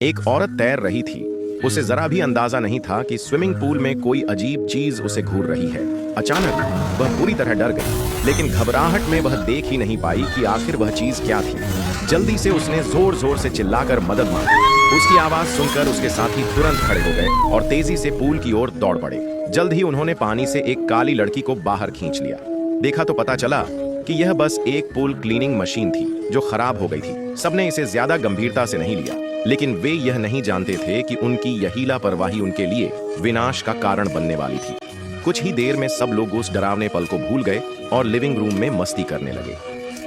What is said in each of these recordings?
एक औरत तैर रही थी। उसे जरा भी अंदाजा नहीं था कि स्विमिंग पूल में कोई अजीब चीज उसे घूर रही है। अचानक वह पूरी तरह डर गई, लेकिन घबराहट में वह देख ही नहीं पाई कि आखिर वह चीज क्या थी। जल्दी से उसने जोर जोर से चिल्लाकर मदद मांगी। उसकी आवाज सुनकर उसके साथी तुरंत खड़े हो गए और तेजी से पूल की ओर दौड़ पड़े। जल्द ही उन्होंने पानी से एक काली लड़की को बाहर खींच लिया। देखा तो पता चला कि यह बस एक पूल क्लीनिंग मशीन थी जो खराब हो गई थी। सबने इसे ज्यादा गंभीरता से नहीं लिया, लेकिन वे यह नहीं जानते थे कि उनकी यही लापरवाही उनके लिए विनाश का कारण बनने वाली थी। कुछ ही देर में सब लोग उस डरावने पल को भूल गए और लिविंग रूम में मस्ती करने लगे।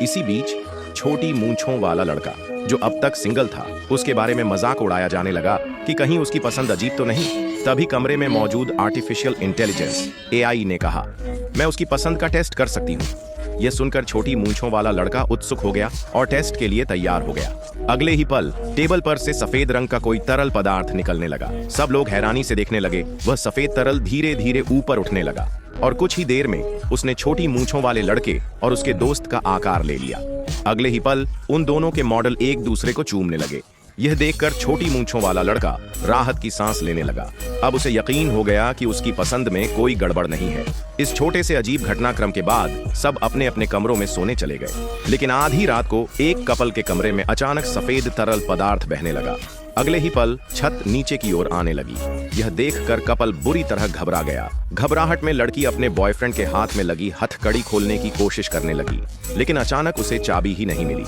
इसी बीच छोटी मूंछों वाला लड़का जो अब तक सिंगल था, उसके बारे में मजाक उड़ाया जाने लगा कि कहीं उसकी पसंद अजीब तो नहीं। तभी कमरे में मौजूद आर्टिफिशियल इंटेलिजेंस एआई ने कहा, मैं उसकी पसंद का टेस्ट कर सकती हूँ। यह सुनकर छोटी मूंछों वाला लड़का उत्सुक हो गया और टेस्ट के लिए तैयार हो गया। अगले ही पल टेबल पर से सफेद रंग का कोई तरल पदार्थ निकलने लगा। सब लोग हैरानी से देखने लगे। वह सफेद तरल धीरे धीरे ऊपर उठने लगा और कुछ ही देर में उसने छोटी मूंछों वाले लड़के और उसके दोस्त का आकार ले लिया। अगले ही पल उन दोनों के मॉडल एक दूसरे को चूमने लगे। यह देखकर छोटी मूंछों वाला लड़का राहत की सांस लेने लगा। अब उसे यकीन हो गया कि उसकी पसंद में कोई गड़बड़ नहीं है। इस छोटे से अजीब घटनाक्रम के बाद सब अपने अपने कमरों में सोने चले गए। लेकिन आधी रात को एक कपल के कमरे में अचानक सफेद तरल पदार्थ बहने लगा। अगले ही पल छत नीचे की ओर आने लगी। यह देखकर कपल बुरी तरह घबरा गया। घबराहट में लड़की अपने बॉयफ्रेंड के हाथ में लगी हथकड़ी खोलने की कोशिश करने लगी, लेकिन अचानक उसे चाबी ही नहीं मिली।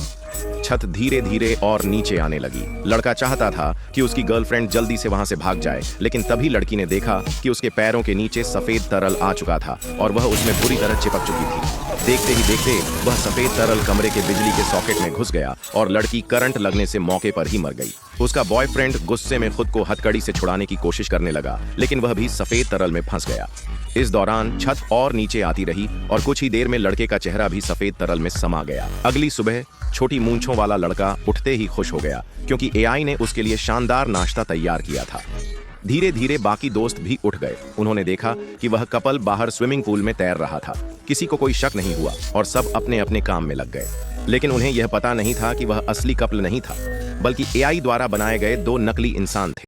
छत धीरे धीरे और नीचे आने लगी। लड़का चाहता था कि उसकी गर्लफ्रेंड जल्दी से वहां से भाग जाए, लेकिन तभी लड़की ने देखा कि उसके पैरों के नीचे सफेद तरल आ चुका था और वह उसमें बुरी तरह चिपक चुकी थी। देखते ही देखते वह सफेद तरल कमरे के बिजली के सॉकेट में घुस गया और लड़की करंट लगने से मौके पर ही मर गई। उसका बॉयफ्रेंड गुस्से में खुद को हथकड़ी से छुड़ाने की कोशिश करने लगा, लेकिन वह भी सफेद तरल में फंस गया। इस दौरान छत और नीचे आती रही और कुछ ही देर में लड़के का चेहरा भी सफेद तरल में समा गया। अगली सुबह छोटी मूंछों वाला लड़का उठते ही खुश हो गया, क्योंकि एआई ने उसके लिए शानदार नाश्ता तैयार किया था। धीरे धीरे बाकी दोस्त भी उठ गए। उन्होंने देखा कि वह कपल बाहर स्विमिंग पूल में तैर रहा था। किसी को कोई शक नहीं हुआ और सब अपने अपने काम में लग गए। लेकिन उन्हें यह पता नहीं था कि वह असली कपल नहीं था, बल्कि एआई द्वारा बनाए गए दो नकली इंसान थे।